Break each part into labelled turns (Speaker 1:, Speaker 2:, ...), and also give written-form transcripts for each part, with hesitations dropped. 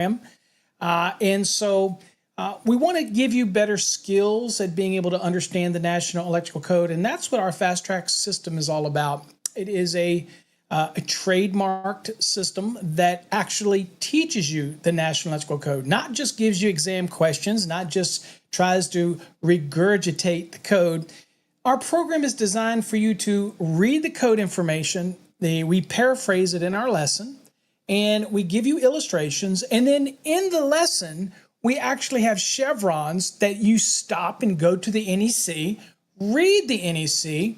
Speaker 1: And so we want to give you better skills at being able to understand the National Electrical Code. And that's what our fast track system is all about. It is a trademarked system that actually teaches you the National Electrical Code, not just gives you exam questions, not just tries to regurgitate the code. Our program is designed for you to read the code information. We paraphrase it in our lesson, and we give you illustrations. And then in the lesson, we actually have chevrons that you stop and go to the NEC, read the NEC,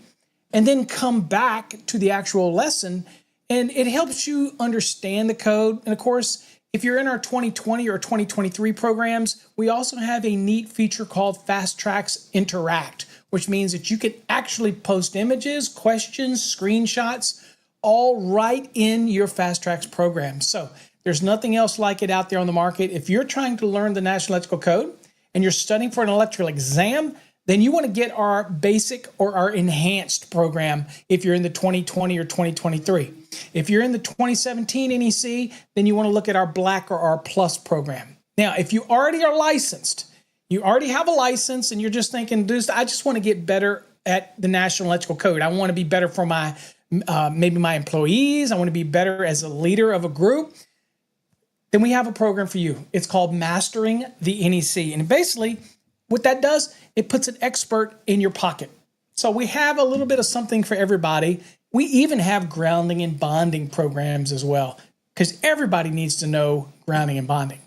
Speaker 1: and then come back to the actual lesson. And it helps you understand the code. And of course, if you're in our 2020 or 2023 programs, we also have a neat feature called Fast Tracks Interact, which means that you can actually post images, questions, screenshots, all right in your Fast Tracks program. So there's nothing else like it out there on the market. If you're trying to learn the National Electrical Code and you're studying for an electrical exam, then you want to get our basic or our enhanced program if you're in the 2020 or 2023. If you're in the 2017 NEC, then you want to look at our Black or our Plus program. Now, if you already are licensed, you already have a license and you're just thinking, I just want to get better at the National Electrical Code. I want to be better for my maybe my employees. I want to be better as a leader of a group. Then we have a program for you. It's called Mastering the NEC. And basically, what that does, it puts an expert in your pocket. So we have a little bit of something for everybody. We even have grounding and bonding programs as well, because everybody needs to know grounding and bonding.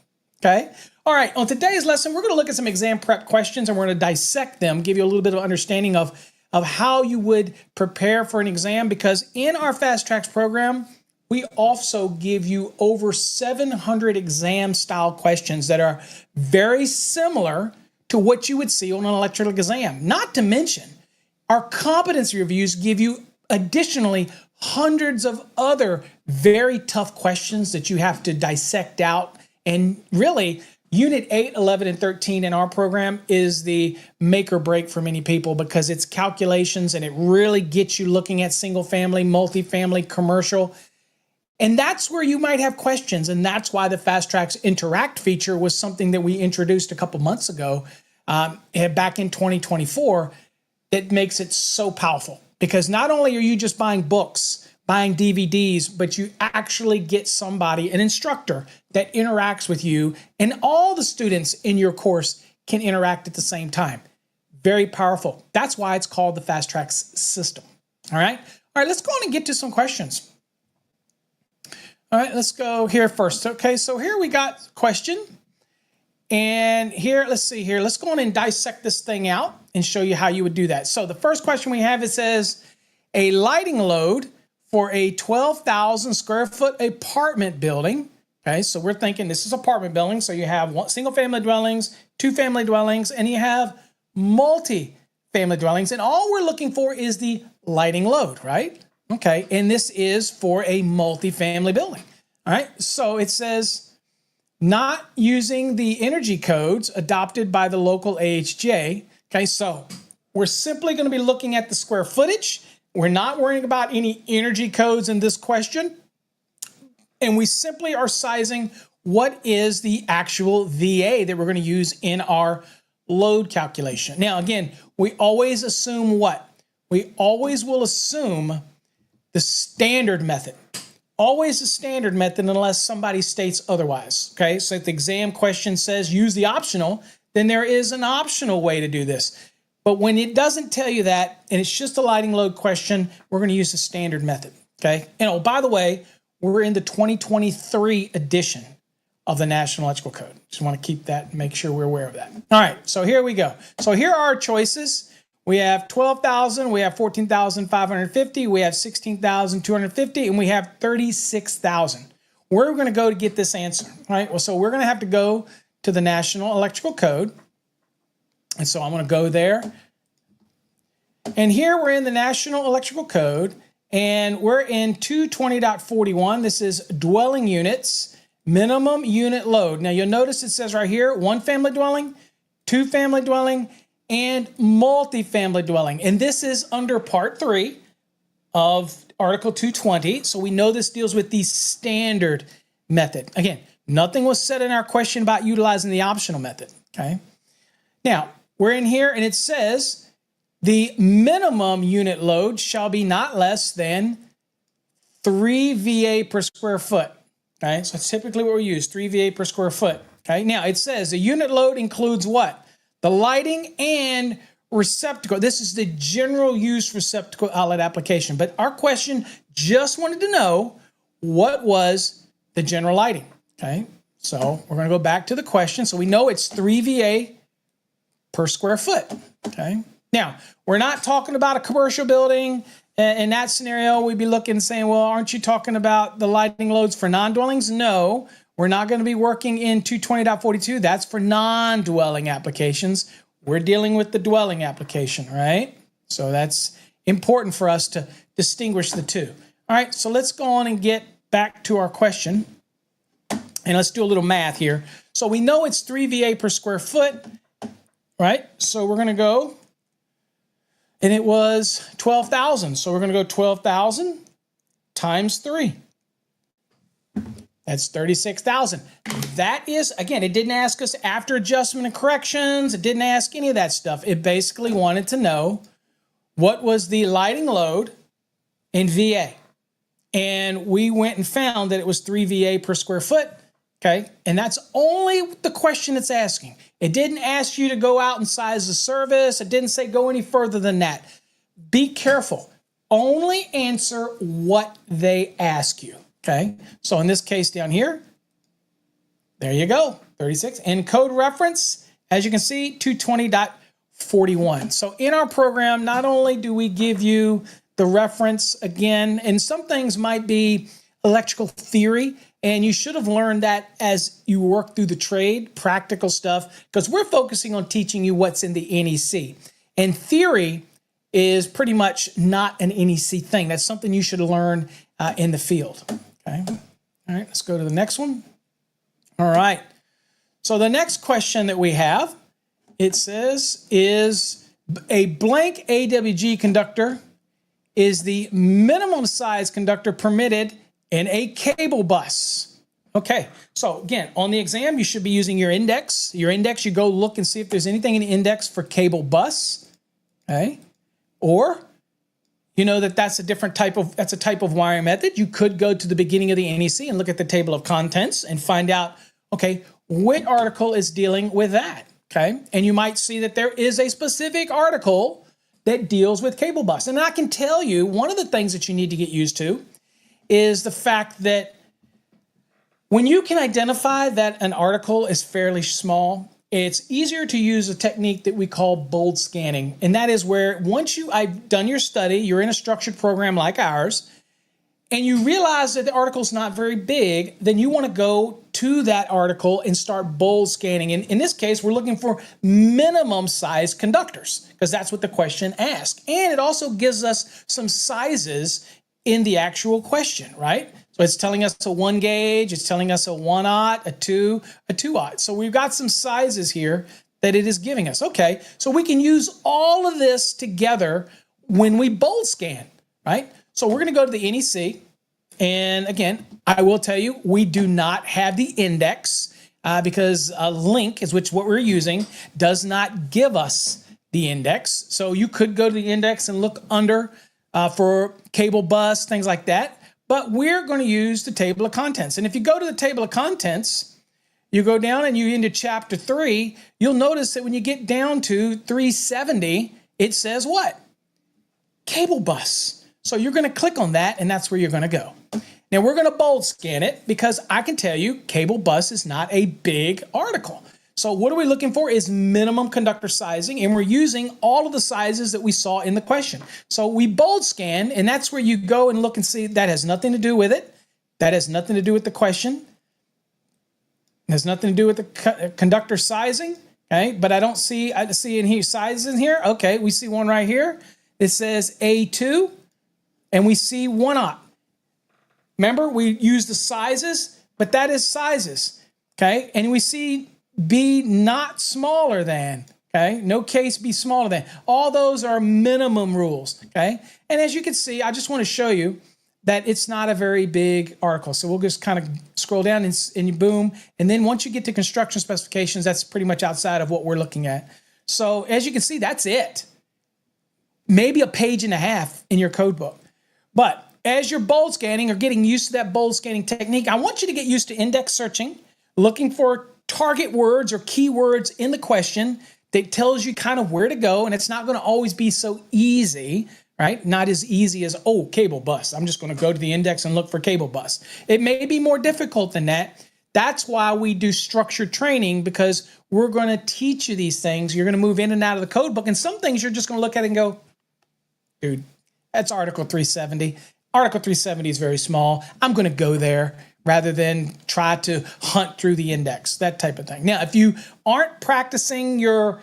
Speaker 1: Okay? All right, on today's lesson, we're going to look at some exam prep questions, and we're going to dissect them, give you a little bit of understanding of how you would prepare for an exam, because in our Fast Tracks program, we also give you over 700 exam-style questions that are very similar to what you would see on an electrical exam. Not to mention, our competency reviews give you additionally hundreds of other very tough questions that you have to dissect out. And really, Unit 8, 11, and 13 in our program is the make or break for many people, because it's calculations and it really gets you looking at single family, multifamily, commercial. And that's where you might have questions. And that's why the Fast Tracks Interact feature was something that we introduced a couple months ago, back in 2024, that makes it so powerful. Because not only are you just buying books, buying DVDs, but you actually get somebody, an instructor, that interacts with you, and all the students in your course can interact at the same time. Very powerful. That's why it's called the Fast Tracks system. All right, let's go on and get to some questions. All right, let's go here first. Okay, so here we got question. And here, let's see here. Let's go on and dissect this thing out and show you how you would do that. So the first question we have, it says, a lighting load for a 12,000 square foot apartment building. Okay, so we're thinking this is apartment building. So you have single family dwellings, two family dwellings, and you have multi-family dwellings. And all we're looking for is the lighting load, right? Okay, and this is for a multi-family building. All right, so it says not using the energy codes adopted by the local AHJ. Okay, so we're simply going to be looking at the square footage. We're not worrying about any energy codes in this question. And we simply are sizing what is the actual VA that we're going to use in our load calculation. Now, again, we always assume what? We always will assume the standard method. Always the standard method unless somebody states otherwise. Okay, so if the exam question says use the optional, then there is an optional way to do this. But when it doesn't tell you that, and it's just a lighting load question, we're going to use the standard method. Okay, and oh, by the way, we're in the 2023 edition of the National Electrical Code. Just want to keep that, make sure we're aware of that. All right, so here we go. So here are our choices. We have 12,000, we have 14,550, we have 16,250, and we have 36,000. Where are we going to go to get this answer? All right, well, so we're going to have to go to the National Electrical Code. And so I'm going to go there. And here we're in the National Electrical Code, and we're in 220.41. This is dwelling units, minimum unit load. Now you'll notice it says right here, one family dwelling, two family dwelling, and multifamily dwelling. And this is under Part 3 of Article 220. So we know this deals with the standard method. Again, Nothing was said in our question about utilizing the optional method, okay? Now, we're in here and it says the minimum unit load shall be not less than 3 VA per square foot, okay? So that's typically what we use, 3 VA per square foot, okay? Now, it says the unit load includes what? The lighting and receptacle. This is the general use receptacle outlet application, but our question just wanted to know what was the general lighting, okay? So we're going to go back to the question. So we know it's 3 VA per square foot, okay? Now, we're not talking about a commercial building. In that scenario, we'd be looking and saying, well, aren't you talking about the lighting loads for non-dwellings? No, we're not going to be working in 220.42. That's for non-dwelling applications. We're dealing with the dwelling application, right? So that's important for us to distinguish the two. All right, so let's go on and get back to our question. And let's do a little math here. So we know it's 3 VA per square foot, right? So we're going to go, and it was 12,000. So we're going to go 12,000 times 3. That's 36,000. That is, again, it didn't ask us after adjustment and corrections. It didn't ask any of that stuff. It basically wanted to know what was the lighting load in VA. And we went and found that it was 3 VA per square foot. Okay, and that's only the question it's asking. It didn't ask you to go out and size the service. It didn't say go any further than that. Be careful. Only answer what they ask you. Okay, so in this case down here, there you go, 36. And code reference, as you can see, 220.41. So in our program, not only do we give you the reference again, and some things might be electrical theory, and you should have learned that as you work through the trade, practical stuff, because we're focusing on teaching you what's in the NEC. And theory is pretty much not an NEC thing. That's something you should learn in the field. Okay. All right, let's go to the next one. All right. So the next question that we have, it says, is a blank AWG conductor is the minimum size conductor permitted in a cable bus. Okay, so again, on the exam, you should be using your index. Your index, you go look and see if there's anything in the index for cable bus, okay? Or, you know that's a type of wiring method. You could go to the beginning of the NEC and look at the table of contents and find out, okay, what article is dealing with that, okay? And you might see that there is a specific article that deals with cable bus. And I can tell you, one of the things that you need to get used to is the fact that when you can identify that an article is fairly small, it's easier to use a technique that we call bold scanning. And that is where once I've done your study, you're in a structured program like ours, and you realize that the article's not very big, then you want to go to that article and start bold scanning. And in this case, we're looking for minimum size conductors because that's what the question asks. And it also gives us some sizes in the actual question, right? So it's telling us a 1 gauge, it's telling us a 1/0, a 2, a 2/0. So we've got some sizes here that it is giving us. Okay, so we can use all of this together when we bold scan, right? So we're gonna go to the NEC, and again, I will tell you, we do not have the index because a link, is what we're using, does not give us the index. So you could go to the index and look under for cable bus, things like that. But we're going to use the table of contents. And if you go to the table of contents, you go down and you into chapter 3, you'll notice that when you get down to 370, it says what? Cable bus. So you're going to click on that, and that's where you're going to go. Now we're going to bold scan it because I can tell you cable bus is not a big article. So what are we looking for is minimum conductor sizing, and we're using all of the sizes that we saw in the question. So we bold scan, and that's where you go and look and see that has nothing to do with it. That has nothing to do with the question. It has nothing to do with the conductor sizing, okay? But I see in here sizes in here. Okay, we see one right here. It says A2, and we see 1/0. Remember, we use the sizes, but that is sizes, okay? And we see B not smaller than, okay? No case B smaller than. All those are minimum rules, okay? And as you can see, I just want to show you that it's not a very big article. So we'll just kind of scroll down and boom. And then once you get to construction specifications, that's pretty much outside of what we're looking at. So as you can see, that's it. Maybe a page and a half in your code book. But as you're bold scanning or getting used to that bold scanning technique, I want you to get used to index searching, looking for target words or keywords in the question that tells you kind of where to go. And it's not going to always be so easy, right? Not as easy as, oh, cable bus. I'm just going to go to the index and look for cable bus. It may be more difficult than that. That's why we do structured training, because we're going to teach you these things. You're going to move in and out of the code book. And some things you're just going to look at it and go, dude, that's Article 370. Article 370 is very small. I'm going to go there rather than try to hunt through the index, that type of thing. Now, if you aren't practicing your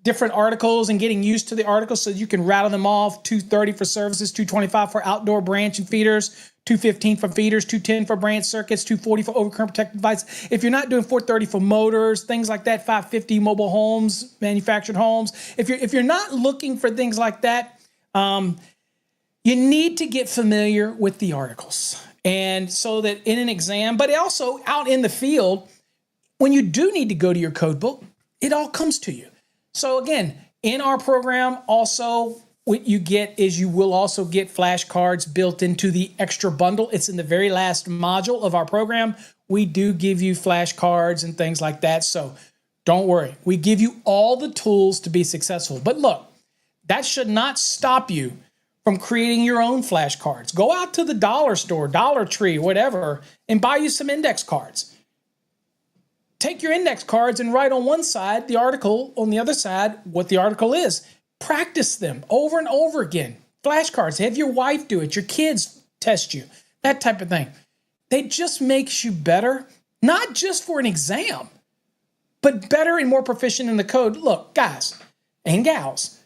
Speaker 1: different articles and getting used to the articles so you can rattle them off, 230 for services, 225 for outdoor branch and feeders, 215 for feeders, 210 for branch circuits, 240 for overcurrent protected device. If you're not doing 430 for motors, things like that, 550 mobile homes, manufactured homes, if you're not looking for things like that, you need to get familiar with the articles. And so that in an exam, but also out in the field, when you do need to go to your code book, it all comes to you. So again, in our program, also what you get is you will also get flashcards built into the extra bundle. It's in the very last module of our program. We do give you flashcards and things like that. So don't worry. We give you all the tools to be successful. But look, that should not stop you from creating your own flashcards. Go out to the dollar store, Dollar Tree, whatever, and buy you some index cards. Take your index cards and write on one side the article, on the other side what the article is. Practice them over and over again. Flashcards, have your wife do it, your kids test you, that type of thing. It just makes you better, not just for an exam, but better and more proficient in the code. Look, guys and gals,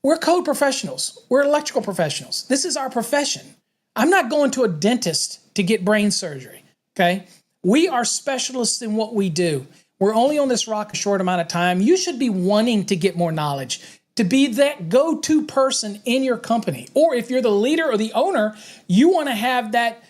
Speaker 1: we're code professionals. We're electrical professionals. This is our profession. I'm not going to a dentist to get brain surgery, okay? We are specialists in what we do. We're only on this rock a short amount of time. You should be wanting to get more knowledge, to be that go-to person in your company. Or if you're the leader or the owner, you want to have that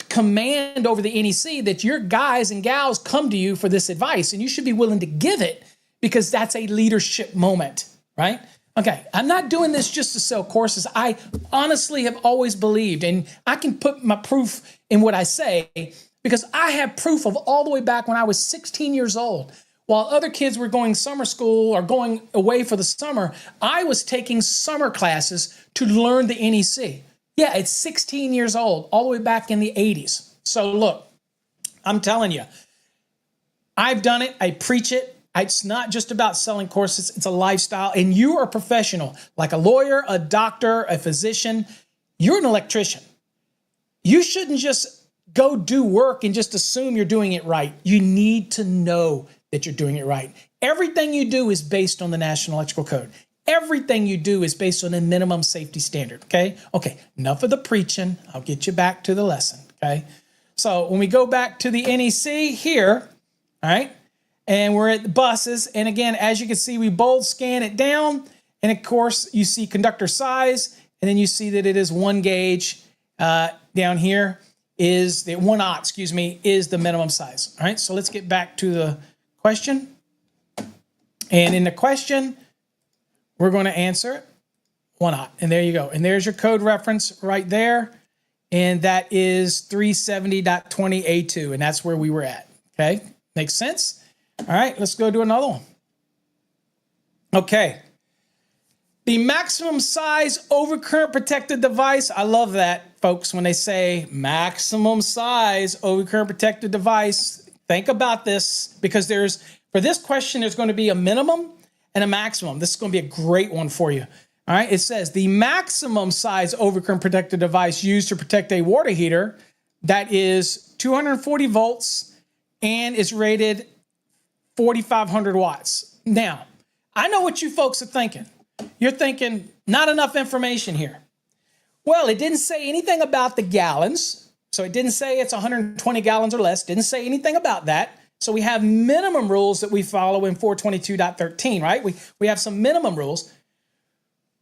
Speaker 1: command over the NEC that your guys and gals come to you for this advice, and you should be willing to give it because that's a leadership moment, right? Okay, I'm not doing this just to sell courses. I honestly have always believed, and I can put my proof in what I say, because I have proof of all the way back when I was 16 years old. While other kids were going summer school or going away for the summer, I was taking summer classes to learn the NEC. Yeah, it's 16 years old, all the way back in the 80s. So look, I'm telling you, I've done it. I preach it. It's not just about selling courses. It's a lifestyle. And you are a professional, like a lawyer, a doctor, a physician. You're an electrician. You shouldn't just go do work and just assume you're doing it right. You need to know that you're doing it right. Everything you do is based on the National Electrical Code. Everything you do is based on a minimum safety standard, okay? Okay, enough of the preaching. I'll get you back to the lesson, okay? So when we go back to the NEC here, all right, and we're at the buses. And again, as you can see, we bold scan it down. And of course, you see conductor size. And then you see that it is 1 gauge down here is the 1 aught, is the minimum size. All right, so let's get back to the question. And in the question, we're going to answer it 1 aught. And there you go. And there's your code reference right there. And that is 370.20A2. And that's where we were at. Okay, makes sense? All right, let's go do another one. Okay. The maximum size overcurrent protected device. I love that, folks, when they say maximum size overcurrent protected device. Think about this, because for this question, there's going to be a minimum and a maximum. This is going to be a great one for you. All right, it says the maximum size overcurrent protected device used to protect a water heater that is 240 volts and is rated 4,500 watts. Now, I know what you folks are thinking. You're thinking, not enough information here. Well, it didn't say anything about the gallons. So it didn't say it's 120 gallons or less. Didn't say anything about that. So we have minimum rules that we follow in 422.13, right? We have some minimum rules.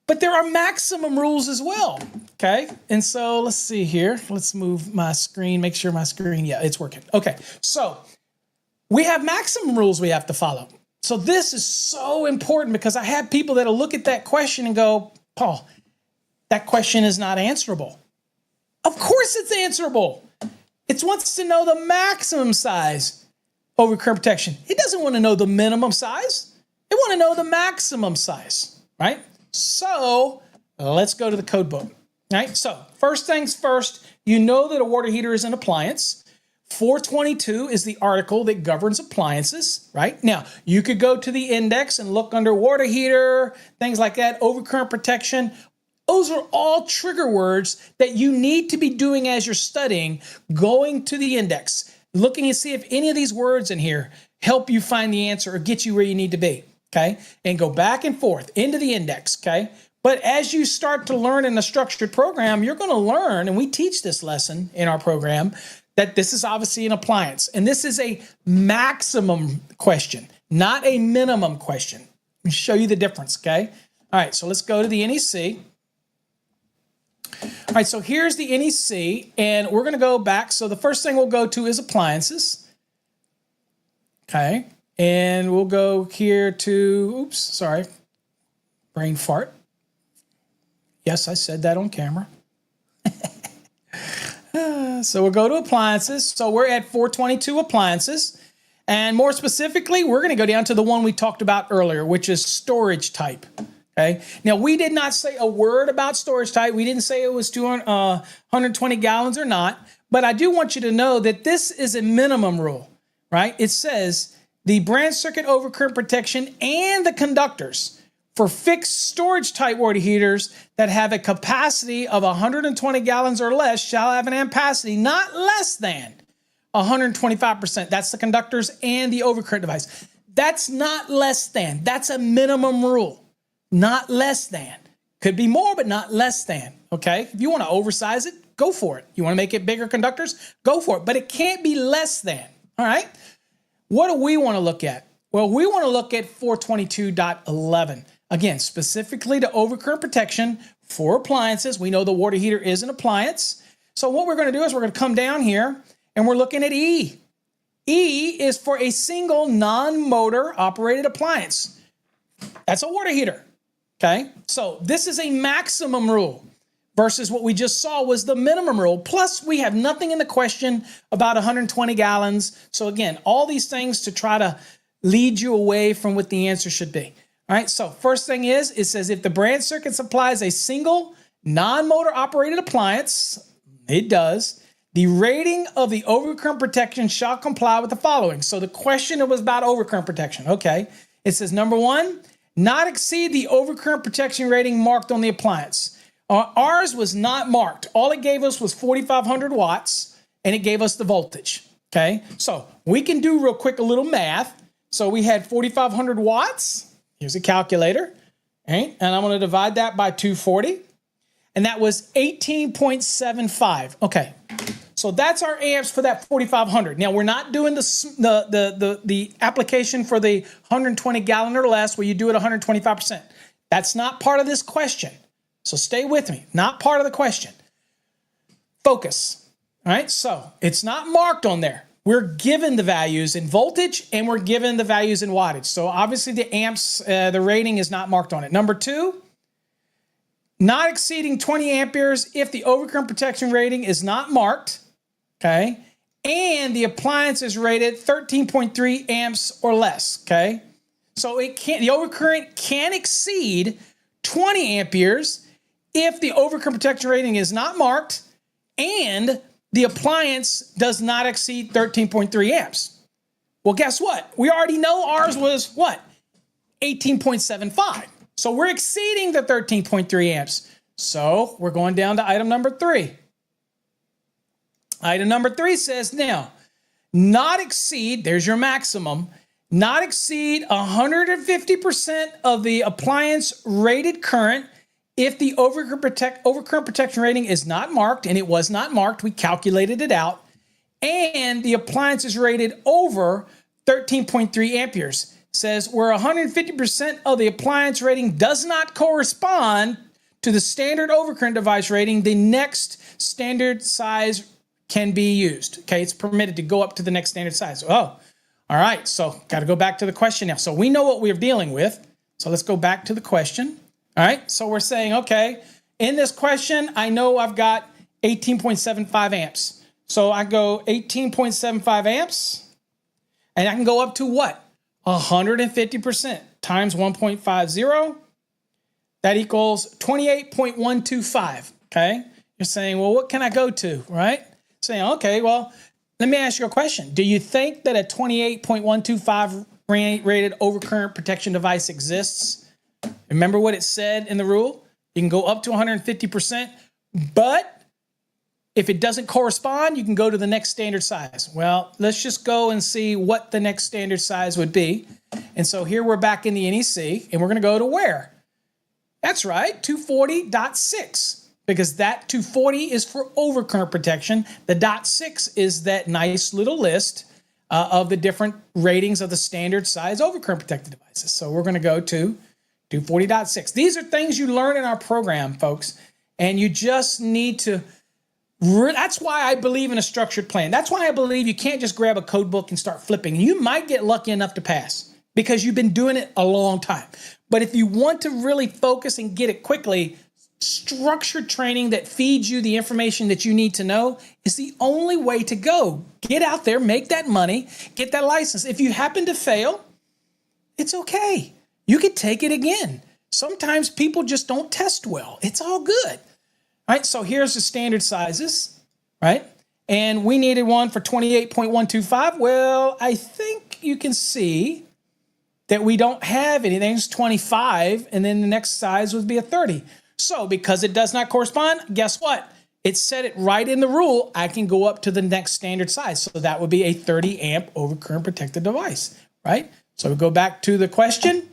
Speaker 1: But there are maximum rules as well, okay? And so let's see here. Let's move my screen, make sure my screen, yeah, it's working. Okay, so we have maximum rules we have to follow. So this is so important because I have people that'll look at that question and go, Paul, that question is not answerable. Of course it's answerable. It wants to know the maximum size over current protection. It doesn't want to know the minimum size. It want to know the maximum size, right? So let's go to the code book, right? So first things first, you know that a water heater is an appliance. 422 is the article that governs appliances, right? Now, you could go to the index and look under water heater, things like that, overcurrent protection. Those are all trigger words that you need to be doing as you're studying, going to the index, looking and see if any of these words in here help you find the answer or get you where you need to be, okay? And go back and forth into the index, okay? But as you start to learn in a structured program, you're going to learn, and we teach this lesson in our program, that this is obviously an appliance. And this is a maximum question, not a minimum question. Let me show you the difference, okay? All right, so let's go to the NEC. All right, so here's the NEC, and we're going to go back. So the first thing we'll go to is appliances. Okay, and we'll go here to, oops, sorry, brain fart. Yes, I said that on camera. So we'll go to appliances. So we're at 422 appliances. And more specifically, we're going to go down to the one we talked about earlier, which is storage type. Okay. Now, we did not say a word about storage type. We didn't say it was 120 gallons or not. But I do want you to know that this is a minimum rule, right? It says the branch circuit overcurrent protection and the conductors for fixed storage type water heaters that have a capacity of 120 gallons or less shall have an ampacity not less than 125%. That's the conductors and the overcurrent device. That's not less than. That's a minimum rule. Not less than. Could be more, but not less than. Okay? If you want to oversize it, go for it. You want to make it bigger conductors? Go for it. But it can't be less than. All right? What do we want to look at? Well, we want to look at 422.11. Again, specifically to overcurrent protection for appliances. We know the water heater is an appliance. So what we're going to do is we're going to come down here and we're looking at E. E is for a single non-motor operated appliance. That's a water heater. Okay, so this is a maximum rule versus what we just saw was the minimum rule. Plus, we have nothing in the question about 120 gallons. So again, all these things to try to lead you away from what the answer should be. All right, so first thing is, it says if the branch circuit supplies a single non-motor operated appliance, it does, the rating of the overcurrent protection shall comply with the following. So the question was about overcurrent protection. Okay, it says number one, not exceed the overcurrent protection rating marked on the appliance. Ours was not marked. All it gave us was 4,500 watts, and it gave us the voltage. Okay, so we can do real quick a little math. So we had 4,500 watts. Here's a calculator, right? And I'm going to divide that by 240. And that was 18.75. Okay, so that's our amps for that 4,500. Now, we're not doing the application for the 120 gallon or less where you do it 125%. That's not part of this question. So stay with me. Not part of the question. Focus. All right, so it's not marked on there. We're given the values in voltage and we're given the values in wattage. So obviously the amps, the rating is not marked on it. Number two, not exceeding 20 amperes if the overcurrent protection rating is not marked, okay? And the appliance is rated 13.3 amps or less, okay? So it can't, the overcurrent can exceed 20 amperes if the overcurrent protection rating is not marked and the appliance does not exceed 13.3 amps. Well, guess what? We already know ours was what? 18.75. So we're exceeding the 13.3 amps. So we're going down to item number 3. Item number 3 says now, not exceed, there's your maximum, not exceed 150% of the appliance rated current if the overcurrent protection rating is not marked, and it was not marked, we calculated it out, and the appliance is rated over 13.3 amperes. says where 150% of the appliance rating does not correspond to the standard overcurrent device rating, the next standard size can be used. Okay, it's permitted to go up to the next standard size. Oh, all right, so got to go back to the question now. So we know what we're dealing with. So let's go back to the question. All right, so we're saying, okay, in this question, I know I've got 18.75 amps. So I go 18.75 amps, and I can go up to what? 150% times 1.50. That equals 28.125, okay? You're saying, well, what can I go to, right? Saying, okay, well, let me ask you a question. Do you think that a 28.125 rated overcurrent protection device exists? Remember what it said in the rule? You can go up to 150%, but if it doesn't correspond, you can go to the next standard size. Well, let's just go and see what the next standard size would be. And so here we're back in the NEC, and we're going to go to where? That's right, 240.6, because that 240 is for overcurrent protection. The .6 is that nice little list of the different ratings of the standard size overcurrent protected devices. So we're going to go to 240.6. These are things you learn in our program, folks, and you just need to. That's why I believe in a structured plan. That's why I believe you can't just grab a code book and start flipping. You might get lucky enough to pass because you've been doing it a long time. But if you want to really focus and get it quickly, structured training that feeds you the information that you need to know is the only way to go. Get out there, make that money, get that license. If you happen to fail, it's okay. You could take it again. Sometimes people just don't test well. It's all good. All right, so here's the standard sizes, right? And we needed one for 28.125. Well, I think you can see that we don't have anything. It's 25, and then the next size would be a 30. So because it does not correspond, guess what? It said it right in the rule. I can go up to the next standard size. So that would be a 30 amp overcurrent protected device, right? So we go back to the question.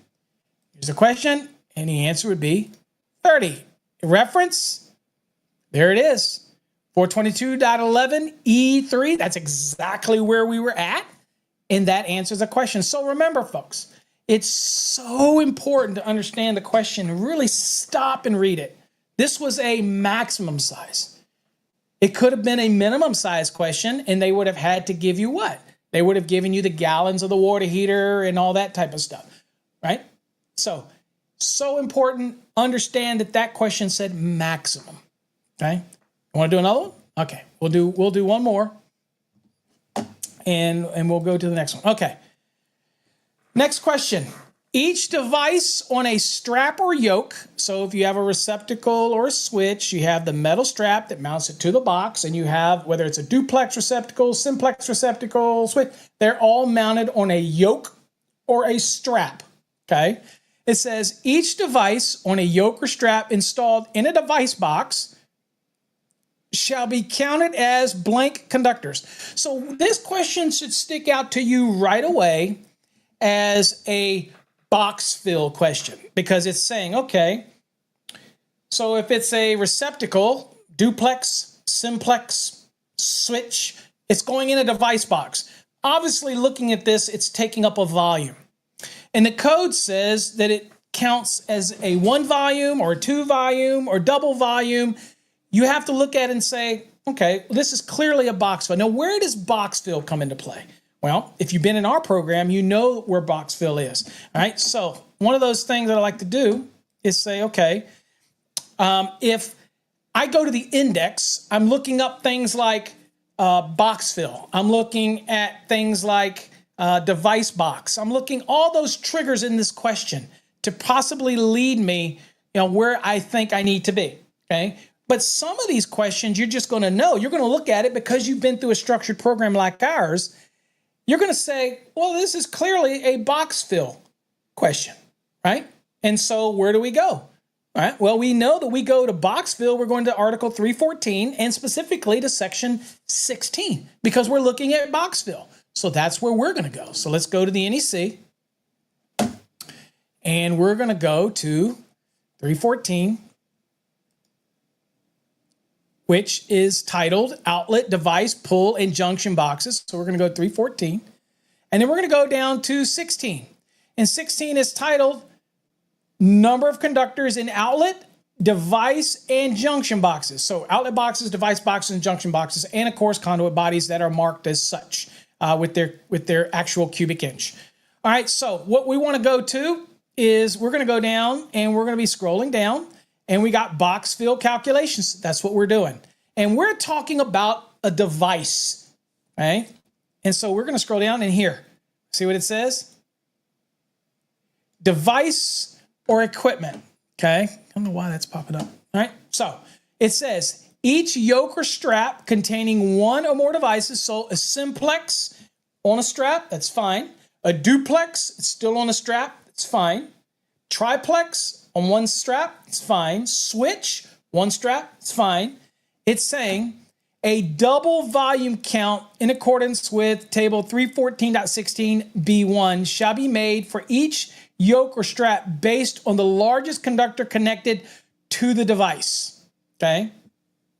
Speaker 1: Here's the question, and the answer would be 30. Reference, there it is. 422.11 E3, that's exactly where we were at, and that answers the question. So remember, folks, it's so important to understand the question and really stop and read it. This was a maximum size. It could have been a minimum size question, and they would have had to give you what? They would have given you the gallons of the water heater and all that type of stuff, right? So important. Understand that that question said maximum, okay? You want to do another one? Okay, we'll do one more, and we'll go to the next one. Okay. Next question. Each device on a strap or yoke, so if you have a receptacle or a switch, you have the metal strap that mounts it to the box, and you have, whether it's a duplex receptacle, simplex receptacle, switch, they're all mounted on a yoke or a strap, okay? It says each device on a yoke or strap installed in a device box shall be counted as blank conductors. So this question should stick out to you right away as a box fill question, because it's saying, okay, so if it's a receptacle, duplex, simplex, switch, it's going in a device box. Obviously, looking at this, it's taking up a volume. And the code says that it counts as a 1 volume or 2 volume or double volume. You have to look at it and say, okay, well, this is clearly a box fill. Now, where does box fill come into play? Well, if you've been in our program, you know where box fill is. All right, so one of those things that I like to do is say, okay, if I go to the index, I'm looking up things like box fill. I'm looking at things like device box. I'm looking all those triggers in this question to possibly lead me, where I think I need to be, okay? But some of these questions you're just going to know. You're going to look at it because you've been through a structured program like ours. You're going to say, well, this is clearly a box fill question, right? And so where do we go? All right. Well, we know that we go to box fill. We're going to Article 314 and specifically to Section 16 because we're looking at box fill. So that's where we're going to go. So let's go to the NEC and we're going to go to 314, which is titled Outlet, Device, Pull, and Junction Boxes. So we're going to go to 314. And then we're going to go down to 16. And 16 is titled number of conductors in outlet, device, and junction boxes. So outlet boxes, device boxes, and junction boxes, and of course conduit bodies that are marked as such with their actual cubic inch. All right, so what we want to go to is we're going to go down and we're going to be scrolling down, and we got box fill calculations. That's what we're doing. And we're talking about a device, okay? And so we're going to scroll down in here. See what it says? Device or equipment, okay? I don't know why that's popping up. All right, so it says each yoke or strap containing one or more devices. So a simplex on a strap, that's fine. A duplex, it's still on a strap, it's fine. Triplex on one strap, it's fine. Switch, one strap, it's fine. It's saying a double volume count in accordance with table 314.16b1 shall be made for each yoke or strap based on the largest conductor connected to the device. Okay?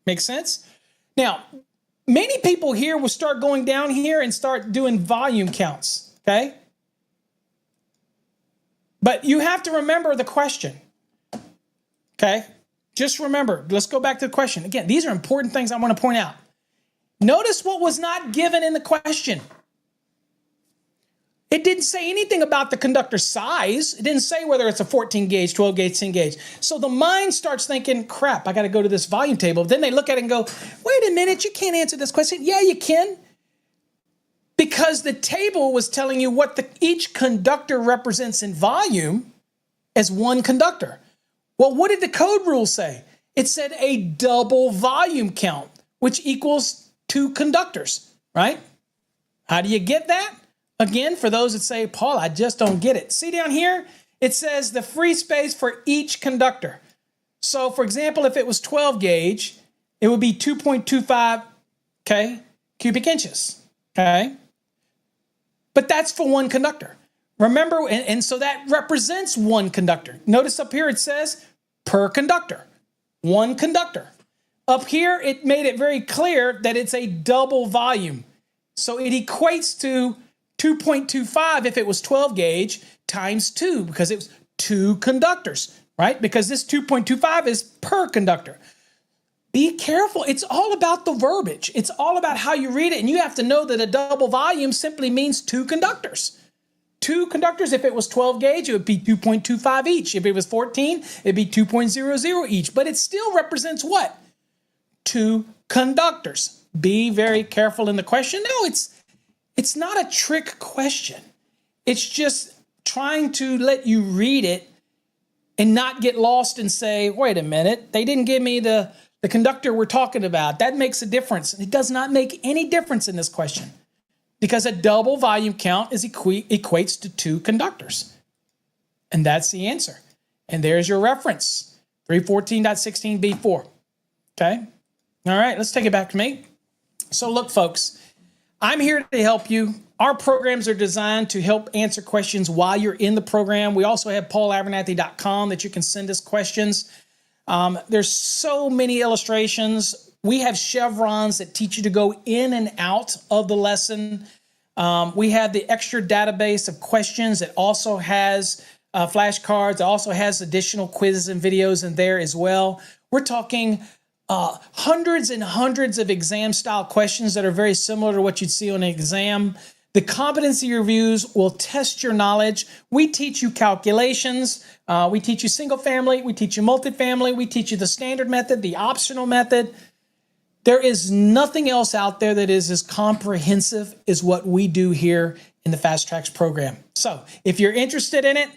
Speaker 1: Makes sense? Now, many people here will start going down here and start doing volume counts. Okay? But you have to remember the question. Okay? Just remember, let's go back to the question. Again, these are important things I want to point out. Notice what was not given in the question. It didn't say anything about the conductor size. It didn't say whether it's a 14 gauge, 12 gauge, 10 gauge. So the mind starts thinking, crap, I got to go to this volume table. Then they look at it and go, wait a minute, you can't answer this question. Yeah, you can. Because the table was telling you what each conductor represents in volume as one conductor. Well, what did the code rule say? It said a double volume count, which equals 2 conductors, right? How do you get that? Again, for those that say, Paul, I just don't get it. See down here, it says the free space for each conductor. So, for example, if it was 12 gauge, it would be 2.25, okay, cubic inches, okay? But that's for one conductor. Remember, and so that represents one conductor. Notice up here it says per conductor, one conductor. Up here, it made it very clear that it's a double volume. So it equates to 2.25 if it was 12 gauge times 2 because it was 2 conductors, right? Because this 2.25 is per conductor. Be careful. It's all about the verbiage. It's all about how you read it. And you have to know that a double volume simply means 2 conductors. 2 conductors, if it was 12 gauge, it would be 2.25 each. If it was 14, it'd be 2.00 each. But it still represents what? 2 conductors. Be very careful in the question. No, it's not a trick question. It's just trying to let you read it and not get lost and say, wait a minute, they didn't give me the conductor we're talking about. That makes a difference. It does not make any difference in this question because a double volume count equates to 2 conductors. And that's the answer. And there's your reference, 314.16b4. Okay? All right, let's take it back to me. So look, folks, I'm here to help you. Our programs are designed to help answer questions while you're in the program. We also have paulabernathy.com that you can send us questions. There's so many illustrations. We have chevrons that teach you to go in and out of the lesson. We have the extra database of questions that also has flashcards. It also has additional quizzes and videos in there as well. We're talking hundreds and hundreds of exam-style questions that are very similar to what you'd see on an exam. The competency reviews will test your knowledge. We teach you calculations. We teach you single family. We teach you multifamily. We teach you the standard method, the optional method. There is nothing else out there that is as comprehensive as what we do here in the Fast Tracks program. So if you're interested in it,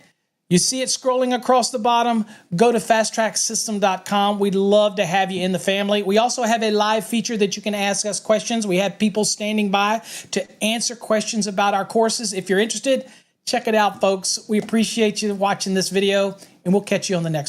Speaker 1: you see it scrolling across the bottom, go to fasttracksystem.com. We'd love to have you in the family. We also have a live feature that you can ask us questions. We have people standing by to answer questions about our courses. If you're interested, check it out, folks. We appreciate you watching this video, and we'll catch you on the next one.